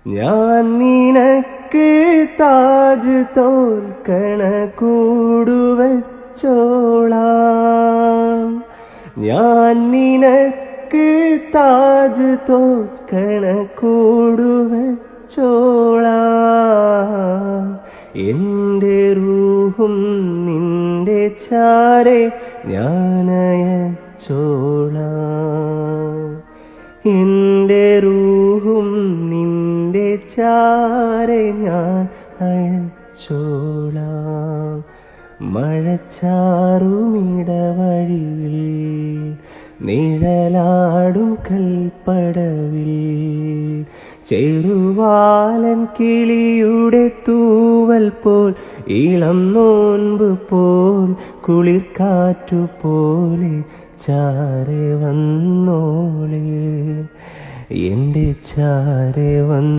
ഞാൻ നിനക്ക് താജ് തോൽക്കണ കൂടുവച്ചോളാം. ഞാൻ നിനക്ക് താജ് തോൽക്കണ കൂടുവച്ചോളാം. എൻ്റെ റൂഹും നിന്റെ ചാരെ ഞാനയച്ചോളാം. എൻ്റെ റൂഹും നിന്റെ ചാരെ ഞാൻ അയച്ചോളാം. മഴച്ചാറുമിടവഴിയിൽ നിഴലാടും കൽപ്പടവിൽ ചെറുവാലൻ കിളിയുടെ തൂവൽ പോൽ ഇളം നോൻപ് പോൽ കുളിർക്കാറ്റുപോലെ ചാരെ വന്നോളെ എൻ്റെ ചാരെ വന്ന്